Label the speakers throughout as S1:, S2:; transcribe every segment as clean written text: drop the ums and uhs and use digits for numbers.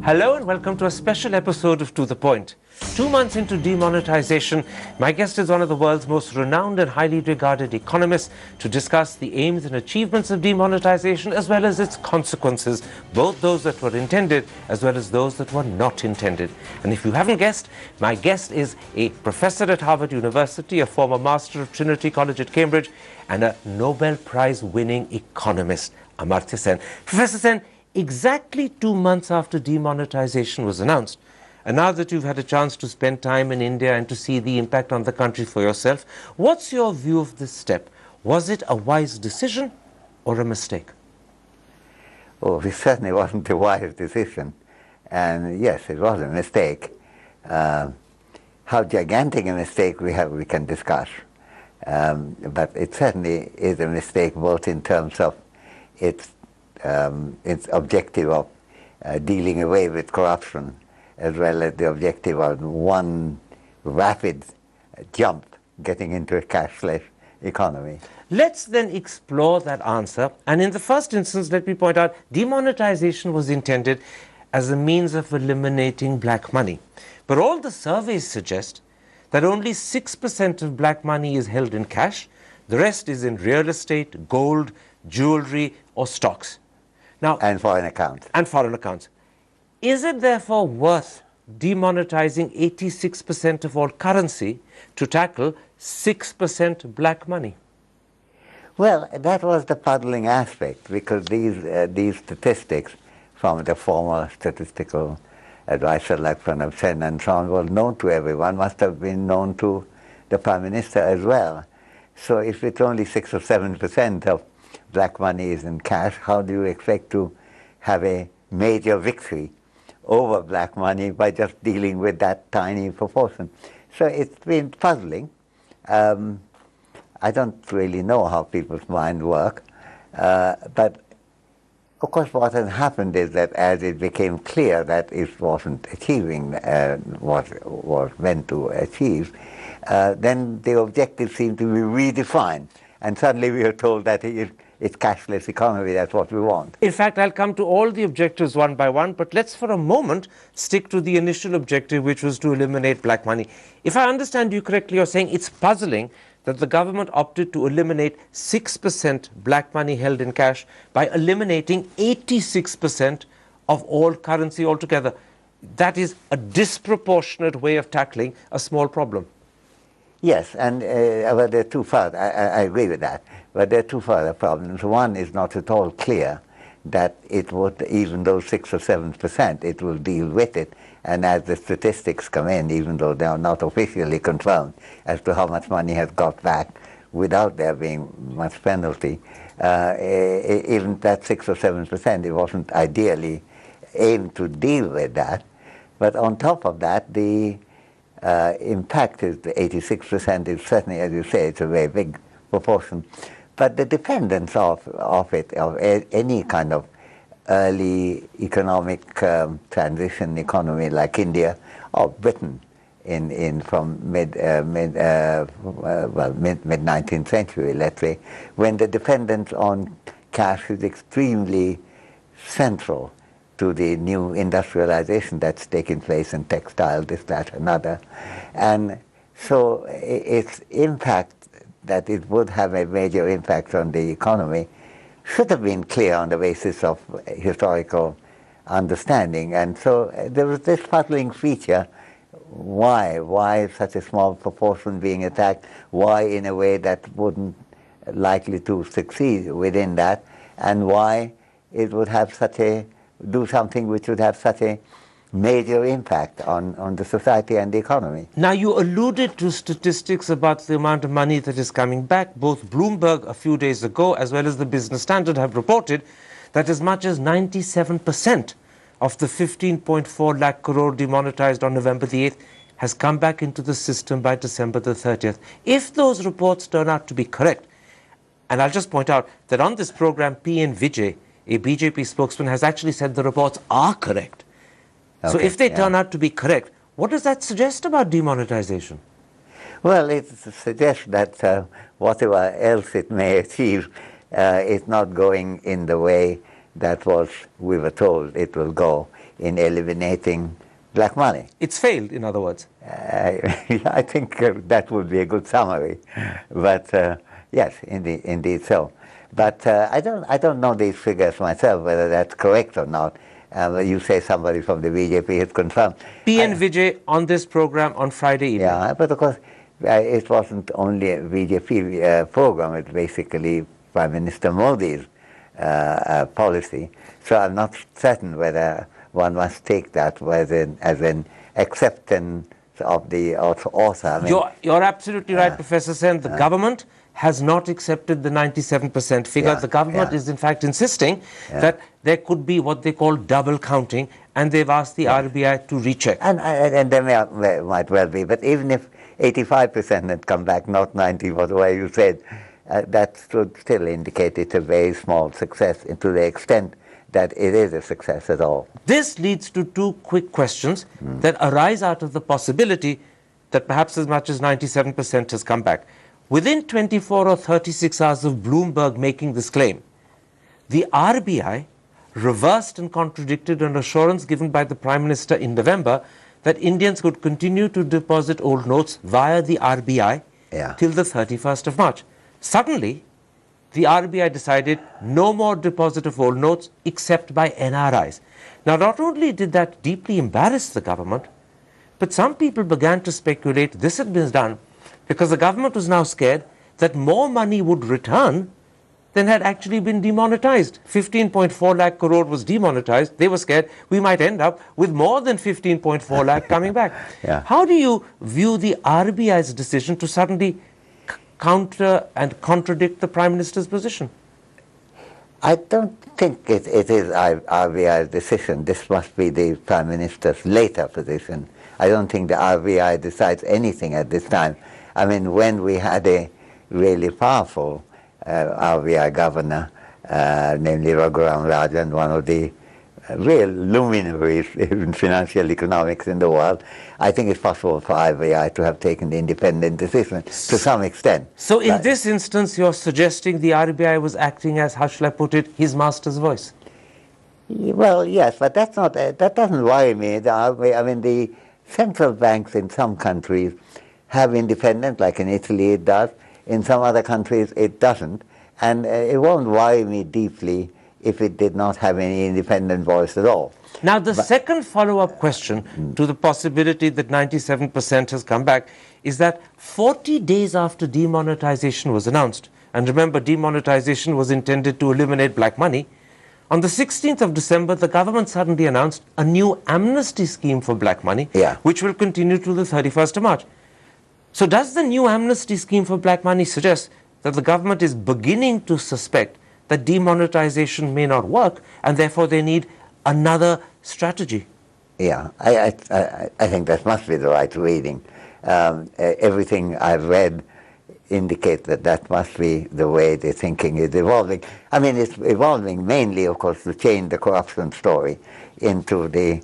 S1: Hello and welcome to a special episode of To The Point. 2 months into demonetization, my guest is one of the world's most renowned and highly regarded economists to discuss the aims and achievements of demonetization as well as its consequences, both those that were intended as well as those that were not intended. And if you haven't guessed, my guest is a professor at Harvard University, a former master of Trinity College at Cambridge, and a Nobel Prize winning economist, Amartya Sen. Professor Sen, exactly 2 months after demonetization was announced, and now that you've had a chance to spend time in India and to see the impact on the country for yourself, what's your view of this step? Was it a wise decision or a mistake?
S2: Oh, it certainly wasn't a wise decision. And yes, it was a mistake. How gigantic a mistake we can discuss. But it certainly is a mistake both in terms of its objective of dealing away with corruption, as well as the objective of one rapid jump getting into a cashless economy.
S1: Let's then explore that answer. And in the first instance, let me point out, demonetization was intended as a means of eliminating black money. But all the surveys suggest that only 6% of black money is held in cash. The rest is in real estate, gold, jewelry, or stocks. Now,
S2: and foreign accounts.
S1: And foreign accounts. Is it therefore worth demonetizing 86% of all currency to tackle 6% black money?
S2: Well, that was the puzzling aspect, because these statistics from the former statistical advisor like Pranav Sen and so on were known to everyone, must have been known to the Prime Minister as well. So if it's only 6 or 7% of black money is in cash, how do you expect to have a major victory over black money by just dealing with that tiny proportion? So it's been puzzling. I don't really know how people's minds work, but of course what has happened is that as it became clear that it wasn't achieving what was meant to achieve, then the objectives seemed to be redefined, and suddenly we are told that it's cashless economy, that's what we want.
S1: In fact, I'll come to all the objectives one by one, but let's for a moment stick to the initial objective, which was to eliminate black money. If I understand you correctly, you're saying it's puzzling that the government opted to eliminate 6% black money held in cash by eliminating 86% of all currency altogether. That is a disproportionate way of tackling a small problem.
S2: Yes, and well, there are two further, I agree with that, but there are two further problems. One is not at all clear that it would, even though 6 or 7%, it will deal with it. And as the statistics come in, even though they are not officially confirmed as to how much money has got back without there being much penalty, even that 6 or 7%, it wasn't ideally aimed to deal with that. But on top of that, the impact is the 86% is certainly, as you say, it's a very big proportion. But the dependence of any kind of early economic transition economy like India or Britain from mid 19th century, let's say, when the dependence on cash is extremely central to the new industrialization that's taking place in textile, this, that, another. And so its impact, that it would have a major impact on the economy, should have been clear on the basis of historical understanding. And so there was this puzzling feature. Why such a small proportion being attacked? Why in a way that wouldn't likely to succeed within that? And why it would have do something which would have such a major impact on the society and the economy.
S1: Now, you alluded to statistics about the amount of money that is coming back. Both Bloomberg a few days ago as well as the Business Standard have reported that as much as 97% of the 15.4 lakh crore demonetized on November the 8th has come back into the system by December the 30th. If those reports turn out to be correct, and I'll just point out that on this program, P.N. Vijay, a BJP spokesman, has actually said the reports are correct. Okay, so if they turn out to be correct, what does that suggest about demonetization?
S2: Well, it suggests that whatever else it may achieve is not going in the way that was, we were told, it will go in eliminating black money.
S1: It's failed, in other words.
S2: I think that would be a good summary. But yes, indeed so. But I don't know these figures myself, whether that's correct or not. You say somebody from the BJP has confirmed.
S1: P.N. Vijay on this program on Friday evening.
S2: Yeah, but of course, it wasn't only a BJP program, it's basically Prime Minister Modi's policy. So I'm not certain whether one must take that as an acceptance of the author. I mean,
S1: you're absolutely right, Professor Sen. The government has not accepted the 97% figure. The government is in fact insisting that there could be what they call double counting, and they've asked the RBI to recheck.
S2: And there might well be, but even if 85% had come back, not 90, what the way you said, that should still indicate it's a very small success to the extent that it is a success at all.
S1: This leads to two quick questions that arise out of the possibility that perhaps as much as 97% has come back. Within 24 or 36 hours of Bloomberg making this claim, the RBI reversed and contradicted an assurance given by the Prime Minister in November that Indians could continue to deposit old notes via the RBI till the 31st of March. Suddenly, the RBI decided no more deposit of old notes except by NRIs. Now, not only did that deeply embarrass the government, but some people began to speculate this had been done because the government was now scared that more money would return than had actually been demonetized. 15.4 lakh crore was demonetized. They were scared we might end up with more than 15.4 lakh coming back. How do you view the RBI's decision to suddenly counter and contradict the Prime Minister's position?
S2: I don't think it is RBI's decision. This must be the Prime Minister's later position. I don't think the RBI decides anything at this time. I mean, when we had a really powerful RBI governor, namely Raghuram Rajan, one of the real luminaries in financial economics in the world, I think it's possible for RBI to have taken the independent decision to some extent.
S1: So in this instance, you're suggesting the RBI was acting as, how shall I put it, his master's voice?
S2: Well, yes, but that's not, that doesn't worry me. I mean, the central banks in some countries have independence, like in Italy it does. In some other countries it doesn't. And it won't worry me deeply if it did not have any independent voice at all.
S1: Now, the second follow-up question to the possibility that 97% has come back is that 40 days after demonetization was announced, and remember, demonetization was intended to eliminate black money, on the 16th of December, the government suddenly announced a new amnesty scheme for black money, which will continue to the 31st of March. So does the new amnesty scheme for black money suggest that the government is beginning to suspect that demonetization may not work, and therefore they need another strategy?
S2: Yeah, I think that must be the right reading. Everything I've read indicates that that must be the way the thinking is evolving. I mean, it's evolving mainly, of course, to change the corruption story into the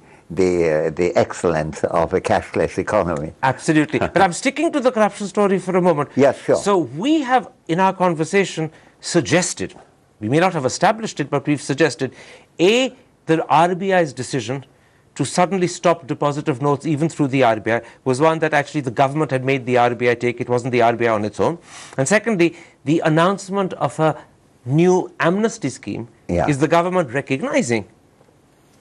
S2: excellence of a cashless economy.
S1: Absolutely. But I'm sticking to the corruption story for a moment.
S2: Yes, sure.
S1: So we have, in our conversation, suggested, we may not have established it, but we've suggested, A, the RBI's decision to suddenly stop deposit of notes even through the RBI was one that actually the government had made the RBI take. It wasn't the RBI on its own. And secondly, the announcement of a new amnesty scheme is the government recognizing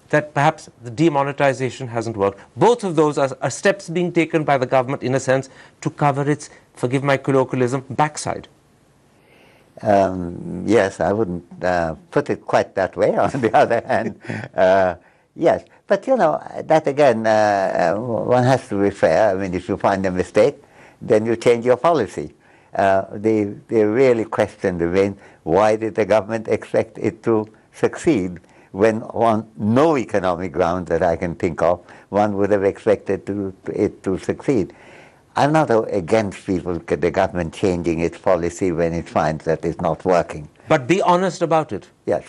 S1: that perhaps the demonetization hasn't worked. Both of those are steps being taken by the government, in a sense, to cover its, forgive my colloquialism, backside.
S2: Yes, I wouldn't put it quite that way. On the other hand, yes. But, you know, that again, one has to be fair. I mean, if you find a mistake, then you change your policy. The really question remains, why did the government expect it to succeed when on no economic ground that I can think of, one would have expected it to succeed? I'm not against the government changing its policy when it finds that it's not working.
S1: But be honest about it.
S2: Yes,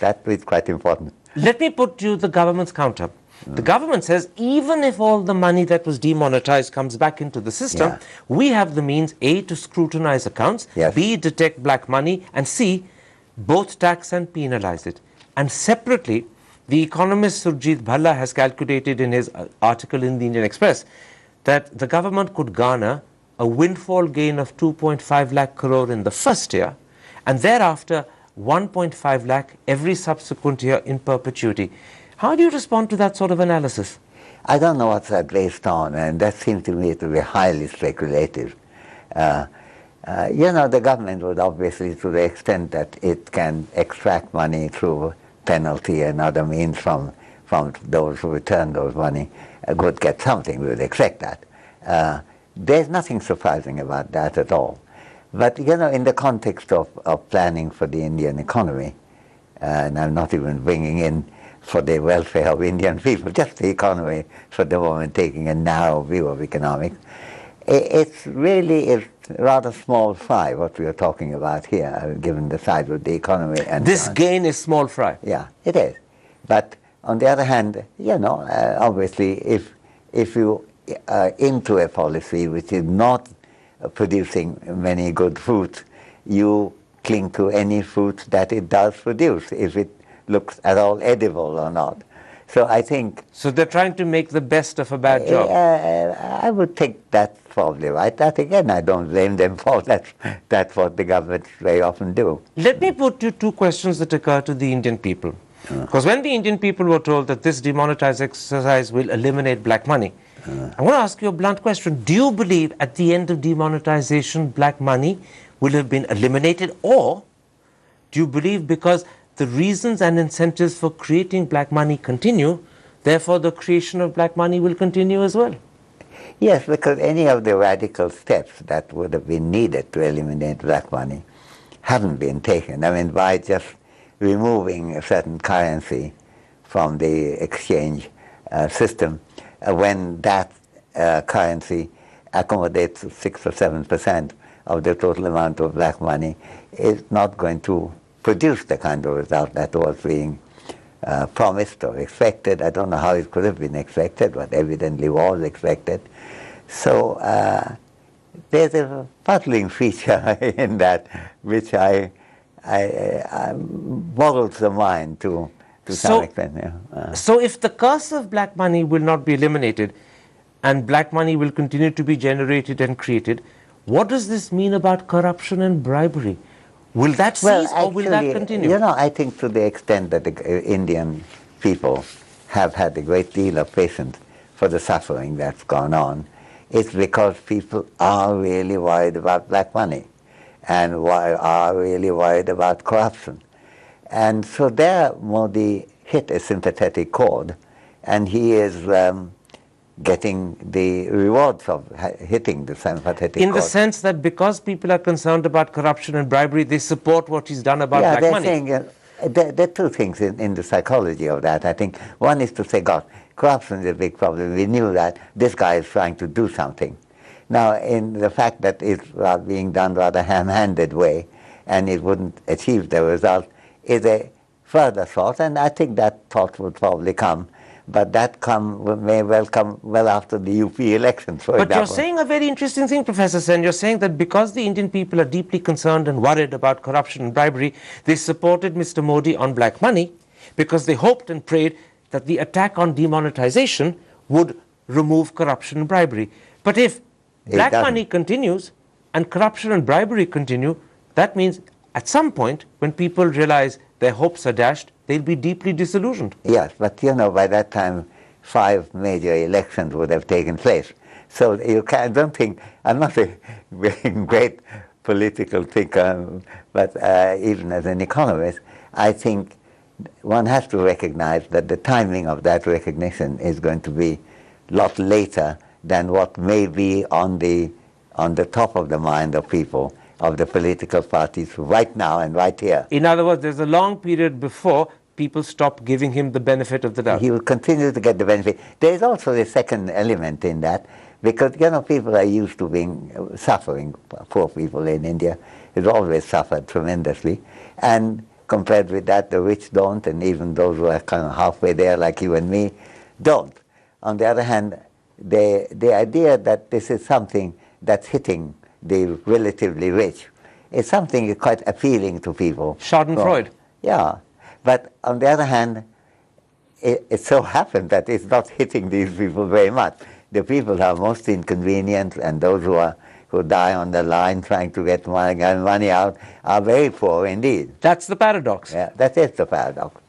S2: that is quite important.
S1: Let me put you the government's counter. The government says even if all the money that was demonetized comes back into the system, we have the means, A, to scrutinize accounts, B, detect black money, and C, both tax and penalize it. And separately, the economist Surjit Bhalla has calculated in his article in the Indian Express that the government could garner a windfall gain of 2.5 lakh crore in the first year, and thereafter 1.5 lakh every subsequent year in perpetuity. How do you respond to that sort of analysis?
S2: I don't know what's that based on, and that seems to me to be highly speculative. The government would obviously, to the extent that it can extract money through penalty and other means from those who return those money, would get something, we would expect that. There's nothing surprising about that at all. But, in the context of planning for the Indian economy, and I'm not even bringing in for the welfare of Indian people, just the economy for the moment, taking a narrow view of economics, it's really rather small fry what we are talking about here, given the size of the economy. And
S1: this gain is small fry.
S2: Yeah, it is. But on the other hand, obviously, if you are into a policy which is not producing many good fruits, you cling to any fruits that it does produce, if it looks at all edible or not. So I think...
S1: So they're trying to make the best of a bad job.
S2: I would think that's probably right. That again, I don't blame them for that. That's what the governments very often do.
S1: Let me put you two questions that occur to the Indian people. Because when the Indian people were told that this demonetized exercise will eliminate black money, I want to ask you a blunt question. Do you believe at the end of demonetization, black money will have been eliminated? Or do you believe because the reasons and incentives for creating black money continue, therefore the creation of black money will continue as well?
S2: Yes, because any of the radical steps that would have been needed to eliminate black money haven't been taken. I mean, by just removing a certain currency from the exchange system, when that currency accommodates 6 or 7% of the total amount of black money, is not going to produce the kind of result that was being promised or expected. I don't know how it could have been expected, but evidently was expected. So there's a puzzling feature in that which I boggles the mind to some extent. Yeah.
S1: So if the curse of black money will not be eliminated and black money will continue to be generated and created, what does this mean about corruption and bribery? Will that cease or will that continue?
S2: I think to the extent that the Indian people have had a great deal of patience for the suffering that's gone on, it's because people are really worried about black money and are really worried about corruption. And so there Modi hit a sympathetic chord, and he is getting the rewards of hitting the sympathetic chord.
S1: In the sense that because people are concerned about corruption and bribery, they support what he's done about black money.
S2: Saying, there are two things in the psychology of that, I think. One is to say, God, corruption is a big problem. We knew that. This guy is trying to do something. Now, in the fact that it's being done rather ham-handed way, and it wouldn't achieve the result, is a further thought, and I think that thought would probably come, but that may well come well after the UP elections, for example.
S1: But you're saying a very interesting thing, Professor Sen. You're saying that because the Indian people are deeply concerned and worried about corruption and bribery, they supported Mr. Modi on black money because they hoped and prayed that the attack on demonetization would remove corruption and bribery. But if black money continues and corruption and bribery continue, that means at some point when people realize their hopes are dashed, they'll be deeply disillusioned.
S2: Yes, but by that time 5 major elections would have taken place. So I don't think, I'm not a great political thinker, but even as an economist, I think one has to recognize that the timing of that recognition is going to be a lot later than what may be on the top of the mind of people, of the political parties right now and right here.
S1: In other words, there's a long period before people stop giving him the benefit of the doubt.
S2: He will continue to get the benefit. There is also a second element in that, because people are used to suffering. Poor people in India have always suffered tremendously, and compared with that, the rich don't, and even those who are kind of halfway there, like you and me, don't. On the other hand, the idea that this is something that's hitting the relatively rich is something quite appealing to people.
S1: Schadenfreude.
S2: Yeah. But on the other hand, it so happened that it's not hitting these people very much. The people who are most inconvenienced and those who die on the line trying to get money out are very poor indeed.
S1: That's the paradox.
S2: Yeah, that is the paradox.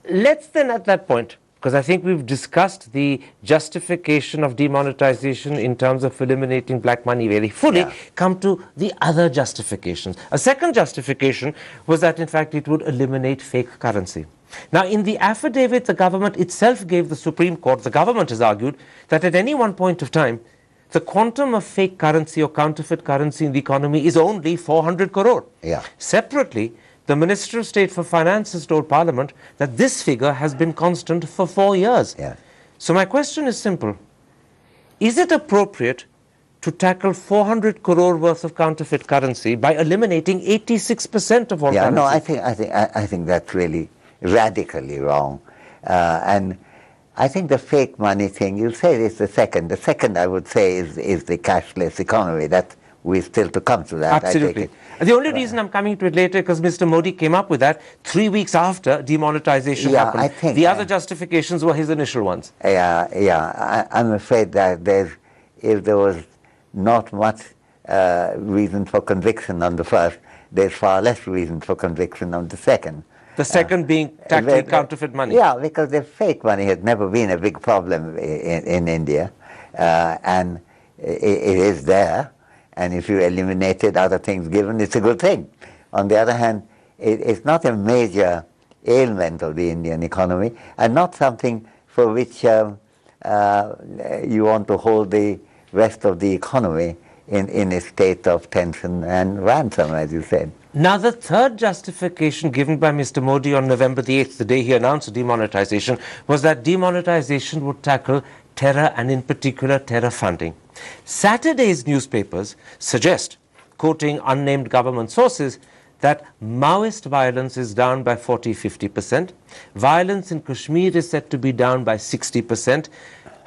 S1: Let's then at that point, because I think we've discussed the justification of demonetization in terms of eliminating black money very fully, come to the other justifications. A second justification was that, in fact, it would eliminate fake currency. Now, in the affidavit the government itself gave the Supreme Court, the government has argued that at any one point of time, the quantum of fake currency or counterfeit currency in the economy is only 400 crore.
S2: Yeah.
S1: Separately, the Minister of State for Finance has told Parliament that this figure has been constant for 4 years.
S2: Yeah.
S1: So my question is simple. Is it appropriate to tackle 400 crore worth of counterfeit currency by eliminating 86% of all currency?
S2: No, I think that's really radically wrong. And I think the fake money thing, you say is the second. The second, I would say, is the cashless economy. That we're still to come to that.
S1: Absolutely.
S2: I take it.
S1: The only reason I'm coming to it later because Mr. Modi came up with that 3 weeks after demonetization happened.
S2: I think
S1: the other justifications were his initial ones.
S2: I'm afraid that if there was not much reason for conviction on the first, there's far less reason for conviction on the second.
S1: The second being tackling counterfeit money.
S2: Yeah, because the fake money has never been a big problem in India, and it is there. And if you eliminate it, other things given, it's a good thing. On the other hand, it's not a major ailment of the Indian economy, and not something for which you want to hold the rest of the economy in a state of tension and ransom, as you said.
S1: Now, the third justification given by Mr. Modi on November the 8th, the day he announced demonetization, was that demonetization would tackle terror and in particular terror funding. Saturday's newspapers suggest, quoting unnamed government sources, that Maoist violence is down by 40-50%, violence in Kashmir is said to be down by 60%,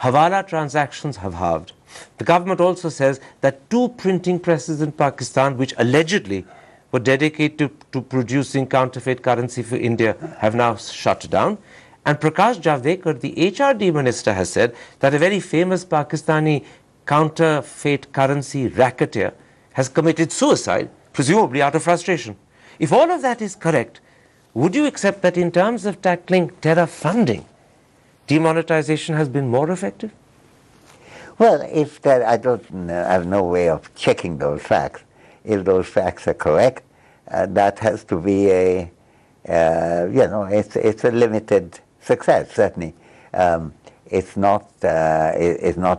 S1: Hawala transactions have halved. The government also says that 2 printing presses in Pakistan, which allegedly were dedicated to producing counterfeit currency for India, have now shut down. And Prakash Javadekar, the HRD minister, has said that a very famous Pakistani counterfeit currency racketeer has committed suicide, presumably out of frustration. If all of that is correct, would you accept that in terms of tackling terror funding, demonetization has been more effective?
S2: Well, if that, I have no way of checking those facts. If those facts are correct, that has to be it's a limited success, certainly. It's not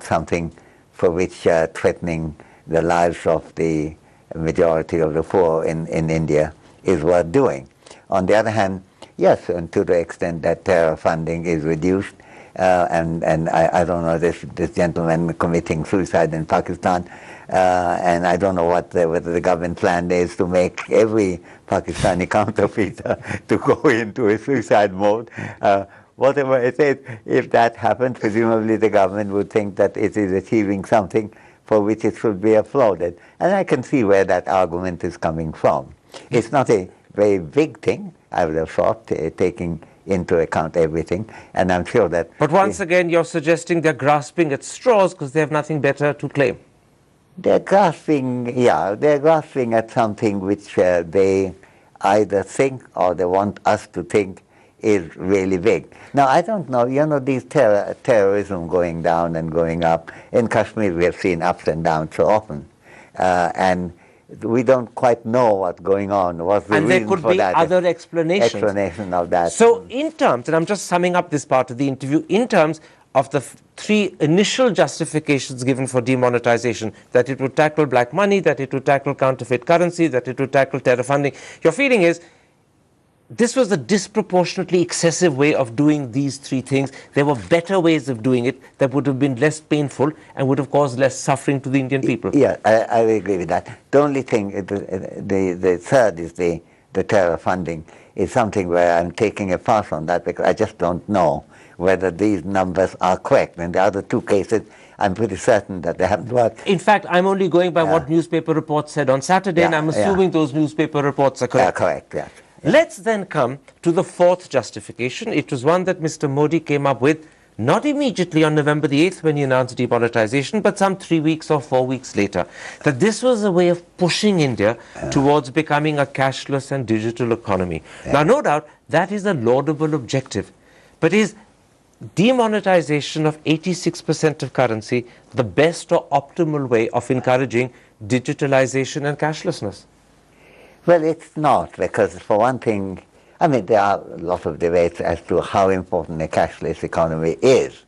S2: something for which threatening the lives of the majority of the poor in India is worth doing. On the other hand, yes, and to the extent that terror funding is reduced, and I don't know this gentleman committing suicide in Pakistan, and I don't know whether the government plan is to make every Pakistani counterfeiter to go into a suicide mode. Whatever it is, if that happens, presumably the government would think that it is achieving something for which it should be applauded. And I can see where that argument is coming from. It's not a very big thing, I would have thought, taking into account everything, and I'm sure that...
S1: But once again, you're suggesting they're grasping at straws because they have nothing better to claim.
S2: They're grasping at something which they either think or they want us to think is really big. Now, I don't know, these terrorism going down and going up. In Kashmir, we have seen ups and downs so often. And we don't quite know what's going on. What's the
S1: and
S2: reason
S1: there could
S2: for
S1: be
S2: that
S1: other explanations.
S2: Explanation of that.
S1: So in terms, and I'm just summing up this part of the interview, in terms of the 3 initial justifications given for demonetization, that it would tackle black money, that it would tackle counterfeit currency, that it would tackle terror funding, your feeling is this was a disproportionately excessive way of doing these 3 things. There were better ways of doing it that would have been less painful and would have caused less suffering to the Indian people.
S2: Yeah, I agree with that. The only thing, the third is the terror funding, is something where I'm taking a pass on that because I just don't know whether these numbers are correct. In the other 2 cases, I'm pretty certain that they haven't worked.
S1: In fact, I'm only going by what newspaper reports said on Saturday, and I'm assuming those newspaper reports are correct.
S2: Correct, yes.
S1: Let's then come to the fourth justification. It was one that Mr. Modi came up with not immediately on November the 8th when he announced demonetization, but some 3 weeks or 4 weeks later, that this was a way of pushing India towards becoming a cashless and digital economy. Now, no doubt, that is a laudable objective, but is demonetization of 86% of currency the best or optimal way of encouraging digitalization and cashlessness?
S2: Well, it's not, because for one thing, I mean, there are a lot of debates as to how important a cashless economy is.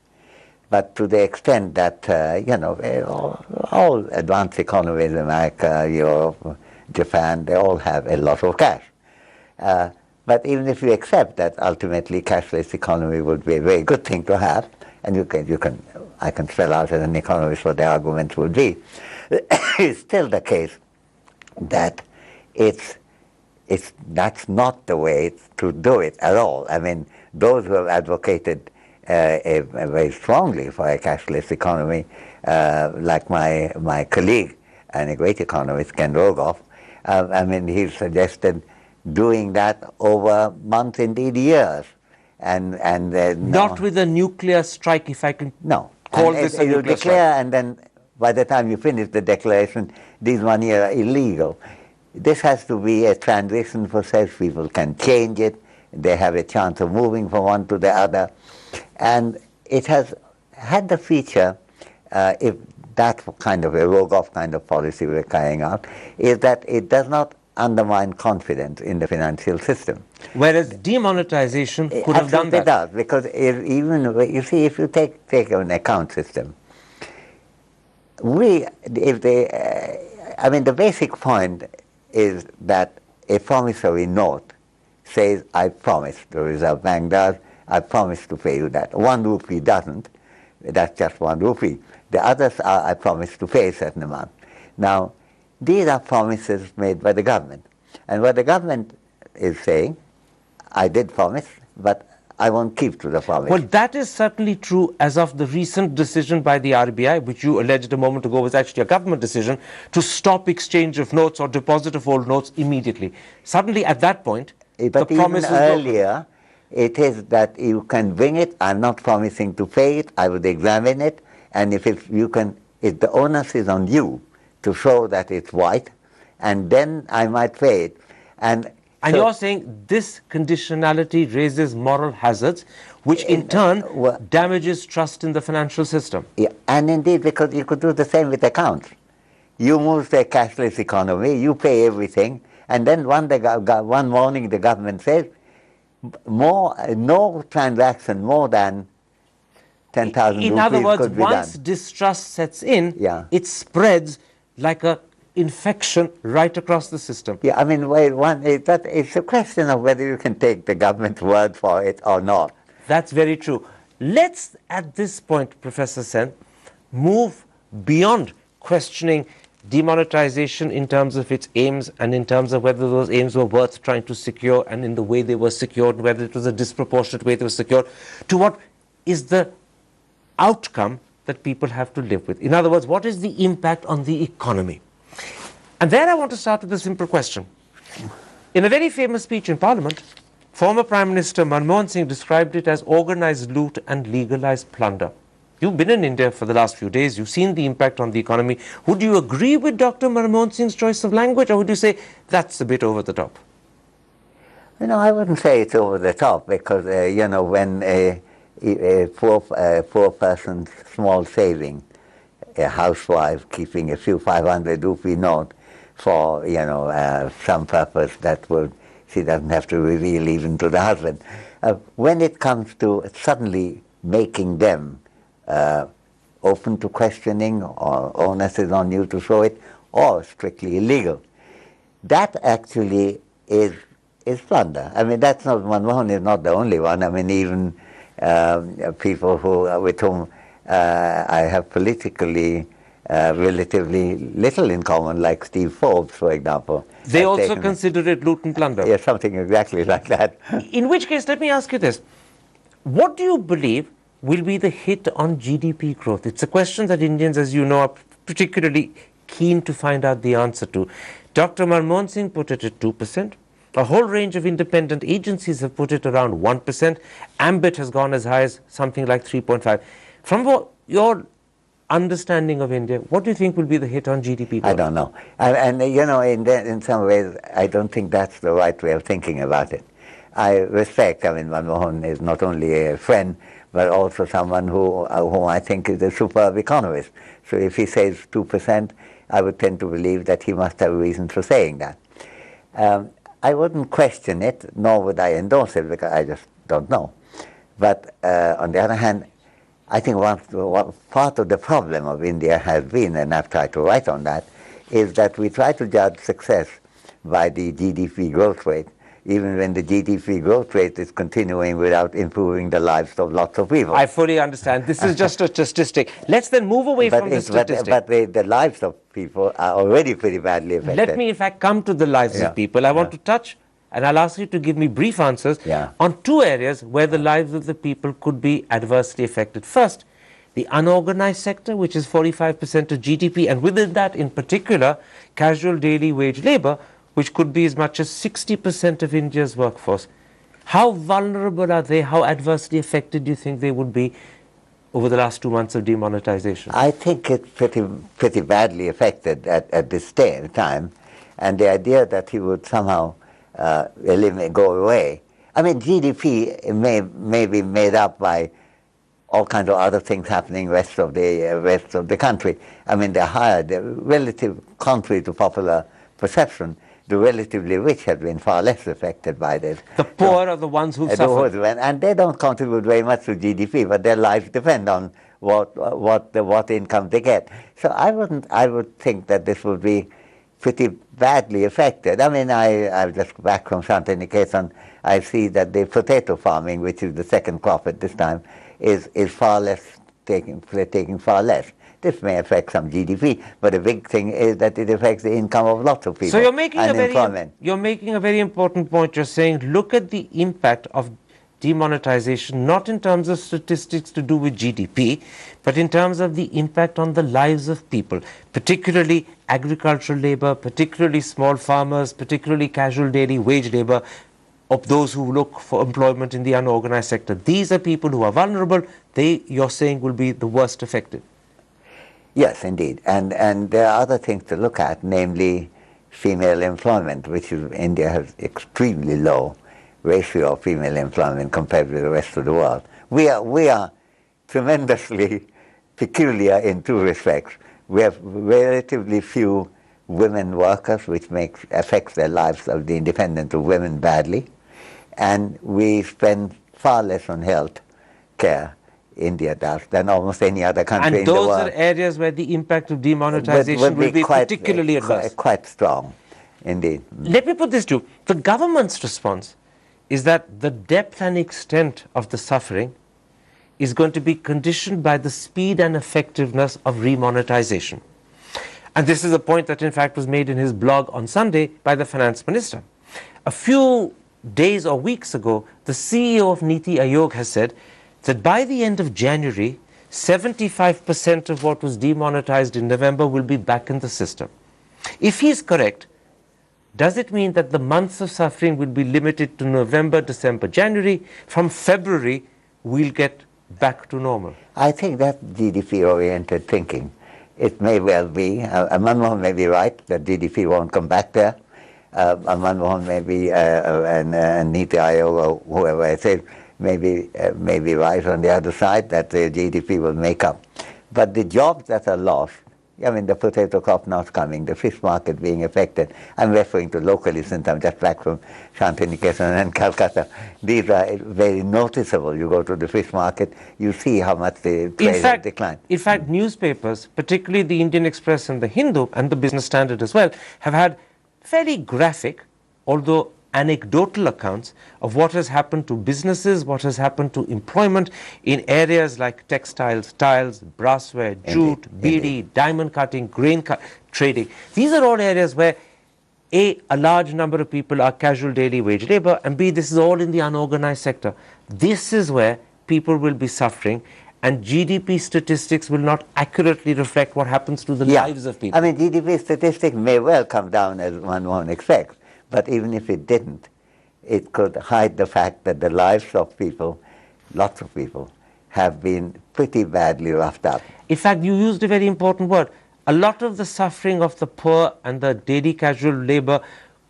S2: But to the extent that, you know, all advanced economies, America, Europe, Japan, they all have a lot of cash. But even if you accept that ultimately cashless economy would be a very good thing to have, and I can spell out as an economist what the arguments would be, it's still the case that that's not the way to do it at all. I mean, those who have advocated very strongly for a cashless economy, like my colleague and a great economist, Ken Rogoff, I mean, he suggested doing that over months, indeed years.
S1: Not with a nuclear strike, if I can call this a nuclear strike.
S2: And then by the time you finish the declaration, these money are illegal. This has to be a transition process. People can change it. They have a chance of moving from one to the other. And it has had the feature, if that kind of a Rogoff kind of policy we're carrying out, is that it does not undermine confidence in the financial system.
S1: Whereas demonetization could have done that.
S2: It does, because even, you see, if you take an account system, I mean, the basic point is that a promissory note says, I promise, the Reserve Bank does, I promise to pay you that. 1 rupee doesn't, that's just 1 rupee. The others are, I promise to pay a certain amount. Now, these are promises made by the government. And what the government is saying, I did promise, but I won't keep to the promise.
S1: Well, that is certainly true as of the recent decision by the RBI, which you alleged a moment ago was actually a government decision, to stop exchange of notes or deposit of old notes immediately. Suddenly, at that point, the promise is
S2: earlier, it is that you can bring it. I'm not promising to pay it. I would examine it. And if the onus is on you to show that it's white, and then I might pay it. And so,
S1: you're saying this conditionality raises moral hazards, which in turn damages trust in the financial system.
S2: Yeah, and indeed, because you could do the same with accounts. You move to a cashless economy, you pay everything, and then one morning the government says, no transaction more than 10,000 rupees.
S1: In other words,
S2: could be
S1: once
S2: done.
S1: distrust sets in, it spreads like a infection right across the system.
S2: Yeah, I mean, it's a question of whether you can take the government's word for it or not.
S1: That's very true. Let's, at this point, Professor Sen, move beyond questioning demonetization in terms of its aims and in terms of whether those aims were worth trying to secure and in the way they were secured, whether it was a disproportionate way they were secured, to what is the outcome that people have to live with. In other words, what is the impact on the economy? And there I want to start with a simple question. In a very famous speech in Parliament, former Prime Minister Manmohan Singh described it as organized loot and legalized plunder. You've been in India for the last few days. You've seen the impact on the economy. Would you agree with Dr. Manmohan Singh's choice of language, or would you say that's a bit over the top?
S2: You know, I wouldn't say it's over the top, because, you know, when a poor person's small saving, a housewife keeping a few 500 rupee note for, you know, some purpose that she doesn't have to reveal even to the husband. When it comes to suddenly making them open to questioning, or onus is on you to show it, or strictly illegal, that actually is plunder. I mean, that's not, Manmohan is not the only one. I mean, even people with whom I have politically relatively little in common, like Steve Forbes, for example.
S1: They also consider it loot and plunder.
S2: Yeah, something exactly like that.
S1: In which case, let me ask you this. What do you believe will be the hit on GDP growth? It's a question that Indians, as you know, are particularly keen to find out the answer to. Dr. Manmohan Singh put it at 2%. A whole range of independent agencies have put it around 1%. Ambit has gone as high as something like 3.5. From your understanding of India, what do you think will be the hit on GDP growth?
S2: I don't know. And you know, in some ways, I don't think that's the right way of thinking about it. I respect, I mean, Manmohan is not only a friend, but also someone who I think is a superb economist. So if he says 2%, I would tend to believe that he must have a reason for saying that. I wouldn't question it, nor would I endorse it, because I just don't know. But on the other hand, I think one part of the problem of India has been, and I've tried to write on that, is that we try to judge success by the GDP growth rate, even when the GDP growth rate is continuing without improving the lives of lots of people.
S1: I fully understand. This is just a statistic. Let's then move away from the statistic.
S2: But the lives of people are already pretty badly affected.
S1: Let me, in fact, come to the lives of people. I want to touch, and I'll ask you to give me brief answers on two areas where the lives of the people could be adversely affected. First, the unorganized sector, which is 45% of GDP, and within that, in particular, casual daily wage labor, which could be as much as 60% of India's workforce. How vulnerable are they? How adversely affected do you think they would be over the last 2 months of demonetization?
S2: I think it's pretty badly affected at this time. And the idea that he would somehow go away. I mean, GDP may be made up by all kinds of other things happening rest of the country. I mean, the relative, contrary to popular perception, the relatively rich have been far less affected by this.
S1: The poor are the ones who suffer.
S2: And they don't contribute very much to GDP, but their lives depend on what income they get. So I would think that this would be pretty badly affected. I mean, I'm just back from Shantiniketan. I see that the potato farming, which is the second crop at this time, is far less taking far less. This may affect some GDP, but the big thing is that it affects the income of lots of people.
S1: So you're making a very important point. You're saying look at the impact of demonetization, not in terms of statistics to do with GDP, but in terms of the impact on the lives of people, particularly agricultural labor, particularly small farmers, particularly casual daily wage labor, of those who look for employment in the unorganized sector. These are people who are vulnerable. They, you're saying, will be the worst affected.
S2: Yes, indeed. And there are other things to look at, namely female employment, which India has extremely low ratio of female employment compared with the rest of the world. We are tremendously peculiar in two respects. We have relatively few women workers, which affects the lives of the independent of women badly, and we spend far less on health care, India does, than almost any other country in the world.
S1: And those are areas where the impact of demonetization will be particularly adverse.
S2: Quite strong, indeed.
S1: Let me put this to you. The government's response is that the depth and extent of the suffering is going to be conditioned by the speed and effectiveness of remonetization. And this is a point that, in fact, was made in his blog on Sunday by the finance minister. A few days or weeks ago, the CEO of Niti Aayog has said that by the end of January, 75% of what was demonetized in November will be back in the system. If he's correct, does it mean that the months of suffering will be limited to November, December, January? From February, we'll get back to normal?
S2: I think that's GDP-oriented thinking. It may well be. Manmohan may be right that GDP won't come back there. Manmohan may be, and Niti Aayog or whoever I say, may be right on the other side, that the GDP will make up. But the jobs that are lost, I mean, the potato crop not coming, the fish market being affected. I'm referring to locally since I'm just back from Shantiniketan and Calcutta. These are very noticeable. You go to the fish market, you see how much the trade has declined.
S1: In fact, newspapers, particularly the Indian Express and the Hindu and the Business Standard as well, have had fairly graphic, although anecdotal accounts of what has happened to businesses, what has happened to employment in areas like textiles, tiles, brassware, jute, beedi, diamond cutting, grain trading. These are all areas where A, a large number of people are casual daily wage labor, and B, this is all in the unorganized sector. This is where people will be suffering, and GDP statistics will not accurately reflect what happens to the lives of people.
S2: I mean, GDP statistics may well come down as one expects. But even if it didn't, it could hide the fact that the lives of people, lots of people, have been pretty badly roughed up.
S1: In fact, you used a very important word. A lot of the suffering of the poor and the daily casual labor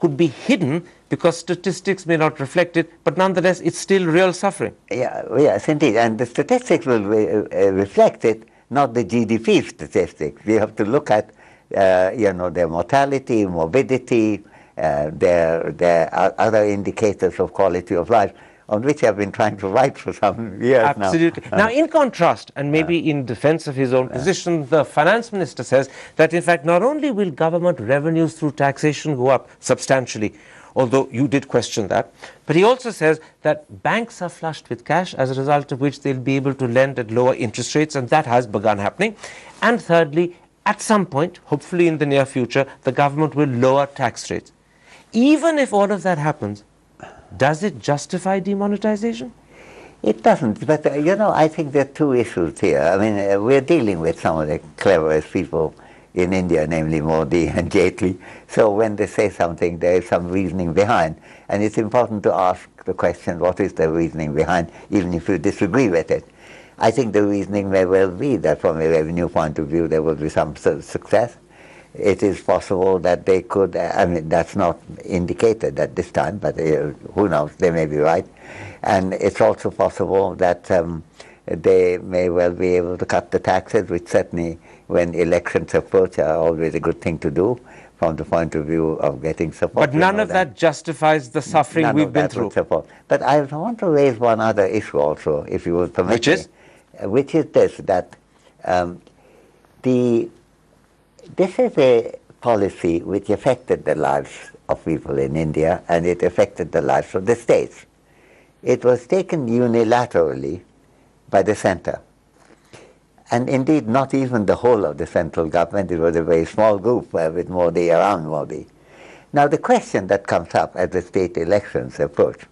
S1: could be hidden because statistics may not reflect it, but nonetheless, it's still real suffering.
S2: Yeah, yes, indeed. And the statistics will reflect it, not the GDP statistics. We have to look at, their mortality, morbidity, their other indicators of quality of life, on which I've been trying to write for some years now.
S1: Absolutely. Now, in contrast, and maybe in defense of his own position, the finance minister says that, in fact, not only will government revenues through taxation go up substantially, although you did question that, but he also says that banks are flushed with cash, as a result of which they'll be able to lend at lower interest rates, and that has begun happening. And thirdly, at some point, hopefully in the near future, the government will lower tax rates. Even if all of that happens, does it justify demonetization?
S2: It doesn't, but I think there are two issues here. I mean, we're dealing with some of the cleverest people in India, namely Modi and Jaitley. So when they say something, there is some reasoning behind. And it's important to ask the question, what is the reasoning behind, even if you disagree with it? I think the reasoning may well be that from a revenue point of view, there will be some success. It is possible that they could, I mean, that's not indicated at this time, but who knows, they may be right. And it's also possible that they may well be able to cut the taxes, which certainly, when elections approach, are always a good thing to do from the point of view of getting support.
S1: But none of that justifies the suffering we've been through.
S2: But I want to raise one other issue also, if you would permit me. Which is this, that this is a policy which affected the lives of people in India, and it affected the lives of the states. It was taken unilaterally by the center. And indeed, not even the whole of the central government. It was a very small group with Modi around Modi. Now, the question that comes up as the state elections approach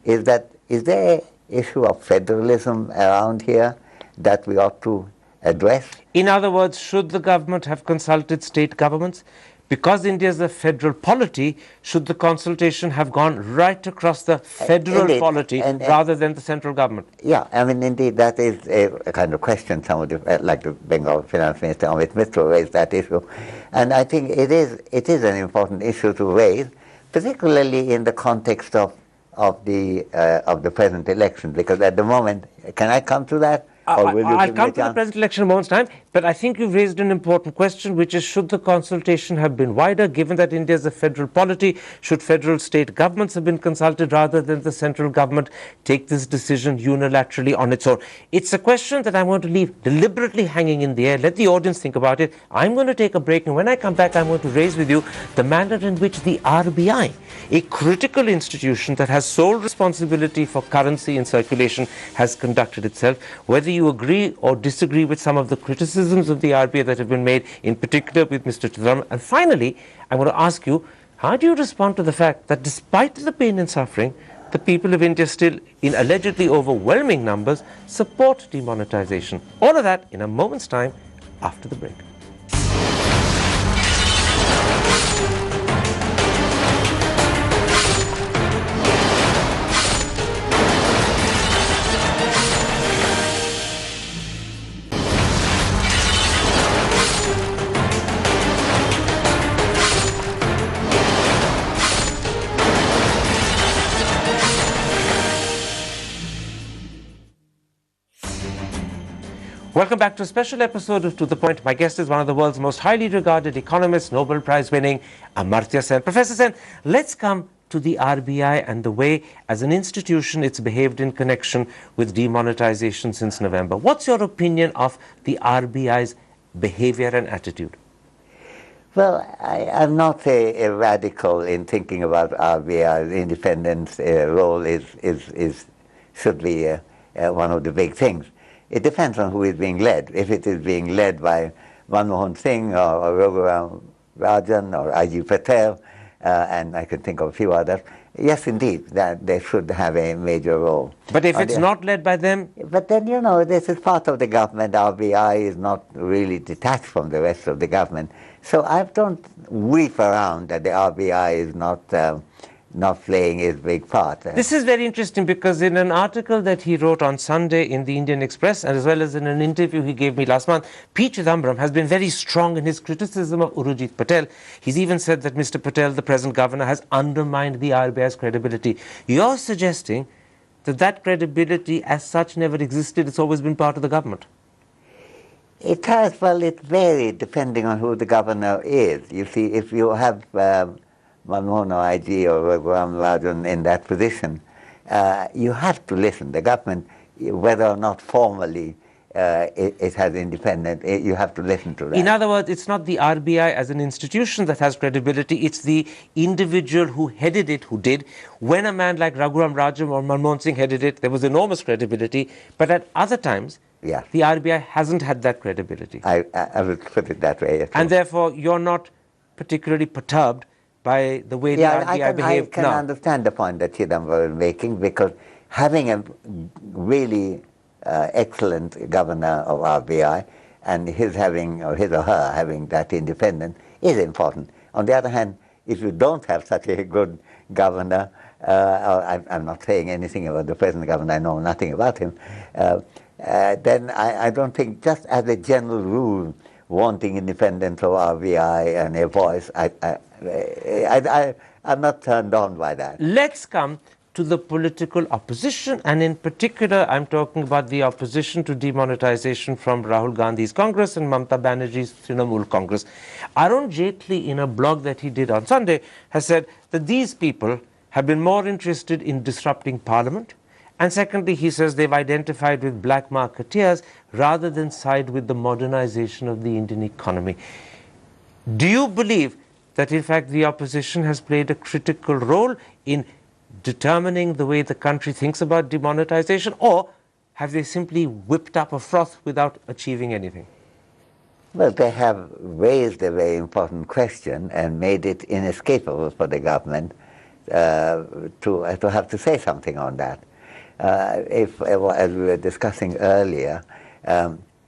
S2: is that, is there an issue of federalism around here that we ought to address?
S1: In other words, should the government have consulted state governments? Because India is a federal polity, should the consultation have gone right across the federal polity rather than the central government?
S2: Yeah, I mean, indeed, that is a kind of question. Some of the, like the Bengal Finance Minister Amit Mitra raised that issue. And I think it is an important issue to raise, particularly in the context of the present election, because at the moment, can I come to that?
S1: I'll come to the present election in a moment's time, but I think you've raised an important question, which is, should the consultation have been wider, given that India is a federal polity? Should federal state governments have been consulted rather than the central government take this decision unilaterally on its own? It's a question that I'm going to leave deliberately hanging in the air. Let the audience think about it. I'm going to take a break, and when I come back, I'm going to raise with you the manner in which the RBI, a critical institution that has sole responsibility for currency in circulation, has conducted itself, whether you agree or disagree with some of the criticisms of the RBI that have been made, in particular with Mr. Chidambaram. And finally, I want to ask you, how do you respond to the fact that despite the pain and suffering, the people of India still, in allegedly overwhelming numbers, support demonetization? All of that in a moment's time after the break. Welcome back to a special episode of To The Point. My guest is one of the world's most highly regarded economists, Nobel Prize winning Amartya Sen. Professor Sen, let's come to the RBI and the way, as an institution, it's behaved in connection with demonetization since November. What's your opinion of the RBI's behavior and attitude?
S2: Well, I'm not a radical in thinking about RBI's independence. Role should be one of the big things. It depends on who is being led. If it is being led by Manmohan Singh or Raghuram Rajan or I.G. Patel, and I can think of a few others, Yes, indeed, that they should have a major role.
S1: But if it's not led by them?
S2: But then, you know, this is part of the government. RBI is not really detached from the rest of the government. So I don't weep around that the RBI is not playing its big part.
S1: This is very interesting because in an article that he wrote on Sunday in the Indian Express, as well as in an interview he gave me last month, P. Chidambaram has been very strong in his criticism of Urujit Patel. He's even said that Mr. Patel, the present governor, has undermined the RBI's credibility. You're suggesting that that credibility as such never existed, it's always been part of the government?
S2: It has, well, it varied depending on who the governor is. You see, if you have Manmohan or IG or Raghuram Rajan in that position, you have to listen. The government, whether or not formally it has independent, you have to listen to that.
S1: In other words, it's not the RBI as an institution that has credibility, it's the individual who headed it who did. When a man like Raghuram Rajan or Manmohan Singh headed it, there was enormous credibility, but at other times,
S2: yeah,
S1: the RBI hasn't had that credibility.
S2: I would put it that way.
S1: And therefore, you're not particularly perturbed by the way the RBI behaved now.
S2: I can understand the point that Chidambaram is making, because having a really excellent governor of RBI and his or her having that independence is important. On the other hand, if you don't have such a good governor, I'm not saying anything about the present governor, I know nothing about him, then I don't think, just as a general rule, wanting independence of RBI and a voice, I'm not turned on by that.
S1: Let's come to the political opposition, and in particular, I'm talking about the opposition to demonetization from Rahul Gandhi's Congress and Mamata Banerjee's Trinamool Congress. Arun Jaitley, in a blog that he did on Sunday, has said that these people have been more interested in disrupting Parliament, and secondly, he says they've identified with black marketeers rather than side with the modernization of the Indian economy. Do you believe that, in fact, the opposition has played a critical role in determining the way the country thinks about demonetization, or have they simply whipped up a froth without achieving anything?
S2: Well, they have raised a very important question and made it inescapable for the government to have to say something on that. As we were discussing earlier,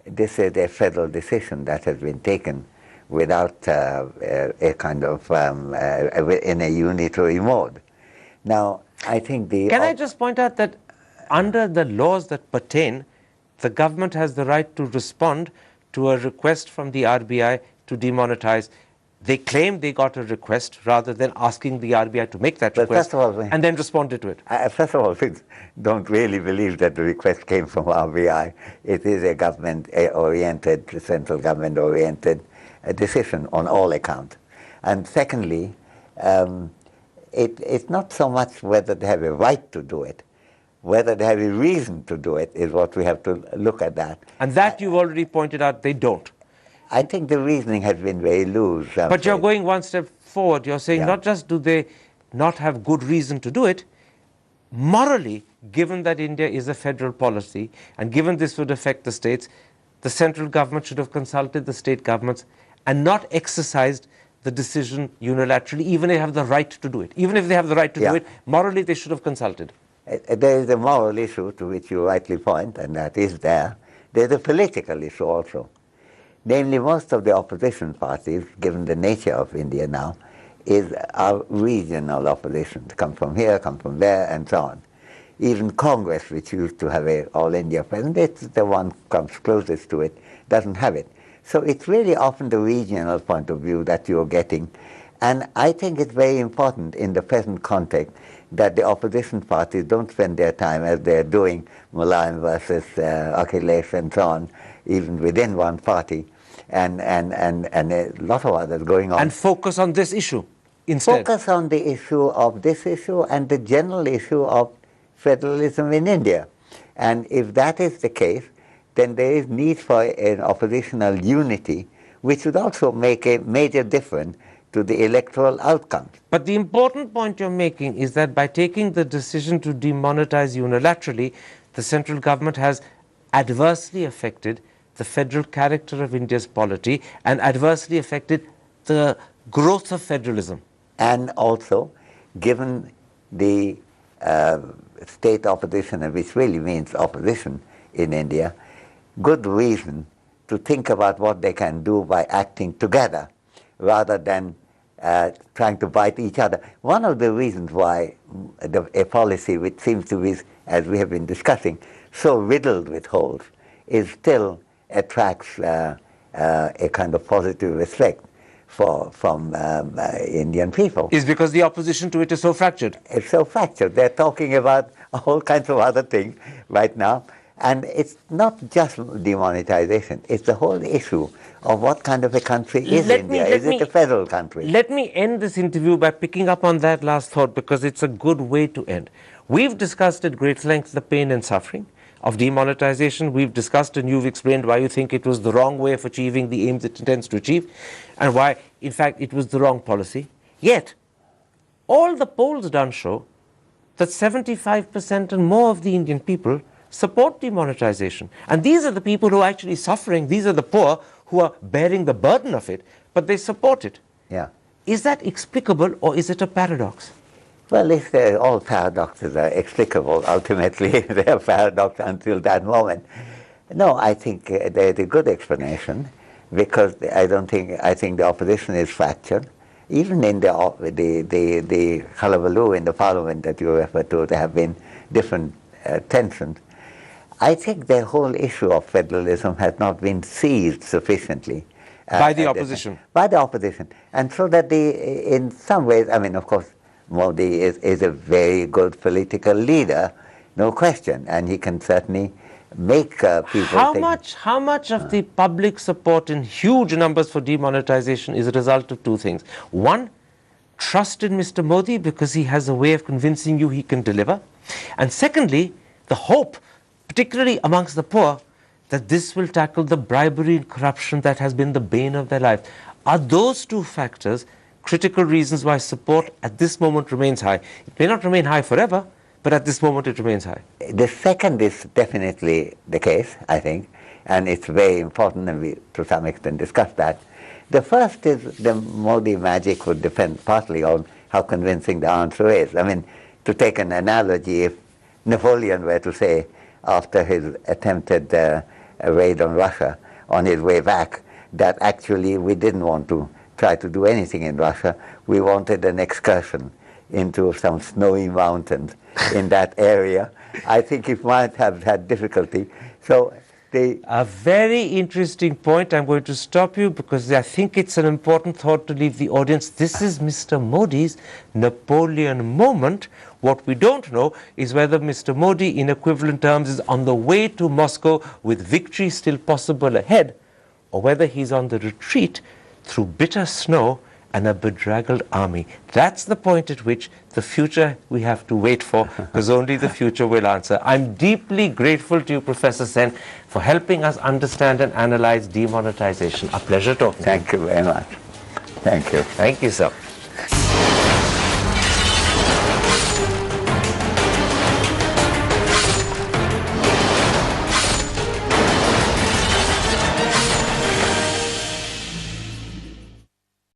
S2: this is a federal decision that has been taken without a kind of, in a unitary mode. Now, I think
S1: Can I just point out that under the laws that pertain, the government has the right to respond to a request from the RBI to demonetize. They claim they got a request rather than asking the RBI to make that request and then responded to it.
S2: First of all, we don't really believe that the request came from RBI. It is a government-oriented, central government-oriented decision on all accounts. And secondly, it's not so much whether they have a right to do it, whether they have a reason to do it is what we have to look at that.
S1: And that you've already pointed out they don't.
S2: I think the reasoning has been very loose.
S1: But you're going one step forward. You're saying not just do they not have good reason to do it, morally, given that India is a federal policy, and given this would affect the states, the central government should have consulted the state governments and not exercised the decision unilaterally, even if they have the right to do it. Even if they have the right to do it, morally they should have consulted.
S2: There is a moral issue to which you rightly point, and that is there. There's a political issue also. Namely, most of the opposition parties, given the nature of India now, are regional opposition. They come from here, come from there, and so on. Even Congress, which used to have an all-India president, it's the one comes closest to it, doesn't have it. So it's really often the regional point of view that you're getting. And I think it's very important in the present context that the opposition parties don't spend their time, as they're doing, Mulayam versus Akhilesh and so on, even within one party, and a lot of others going on.
S1: And focus on this issue instead.
S2: Focus on the issue of this issue and the general issue of federalism in India. And if that is the case, then there is need for an oppositional unity, which would also make a major difference to the electoral outcomes.
S1: But the important point you're making is that by taking the decision to demonetize unilaterally, the central government has adversely affected the federal character of India's polity and adversely affected the growth of federalism.
S2: And also given the state opposition, which really means opposition in India, good reason to think about what they can do by acting together rather than trying to bite each other. One of the reasons why a policy which seems to be, as we have been discussing, so riddled with holes, is still attracts a kind of positive respect from Indian people.
S1: Is because the opposition to it is so fractured.
S2: It's so fractured. They're talking about all kinds of other things right now. And it's not just demonetization. It's the whole issue of what kind of a country is India. Is it a federal country?
S1: Let me end this interview by picking up on that last thought, because it's a good way to end. We've discussed at great length the pain and suffering of demonetization. We've discussed and you've explained why you think it was the wrong way of achieving the aims it intends to achieve, and why, in fact, it was the wrong policy. Yet, all the polls done show that 75% and more of the Indian people support demonetization. And these are the people who are actually suffering. These are the poor who are bearing the burden of it, but they support it.
S2: Yeah.
S1: Is that explicable, or is it a paradox?
S2: Well, if all paradoxes are explicable, ultimately they are paradox until that moment. No, I think there's a good explanation, because I think the opposition is fractured. Even in the hullabaloo in the parliament that you refer to, there have been different tensions. I think the whole issue of federalism has not been seized sufficiently.
S1: By the opposition?
S2: By the opposition. And so that in some ways, I mean, of course, Modi is a very good political leader, no question, and he can certainly make people think.
S1: How much of the public support in huge numbers for demonetization is a result of two things? One, trust in Mr. Modi, because he has a way of convincing you he can deliver. And secondly, the hope, particularly amongst the poor, that this will tackle the bribery and corruption that has been the bane of their life. Are those two factors critical reasons why support at this moment remains high? It may not remain high forever, but at this moment it remains high.
S2: The second is definitely the case, I think, and it's very important, and we to some extent discussed that. The first is the Modi magic would depend partly on how convincing the answer is. I mean, to take an analogy, if Napoleon were to say, after his attempted raid on Russia, on his way back, that actually we didn't want to try to do anything in Russia, we wanted an excursion into some snowy mountains in that area, I think he might have had difficulty. So
S1: a very interesting point. I'm going to stop you because I think it's an important thought to leave the audience. This is Mr. Modi's Napoleon moment. What we don't know is whether Mr. Modi, in equivalent terms, is on the way to Moscow with victory still possible ahead, or whether he's on the retreat through bitter snow and a bedraggled army. That's the point at which the future we have to wait for, because only the future will answer. I'm deeply grateful to you, Professor Sen, for helping us understand and analyze demonetization. A pleasure talking to you.
S2: Thank you very much. Thank you.
S1: Thank you, sir.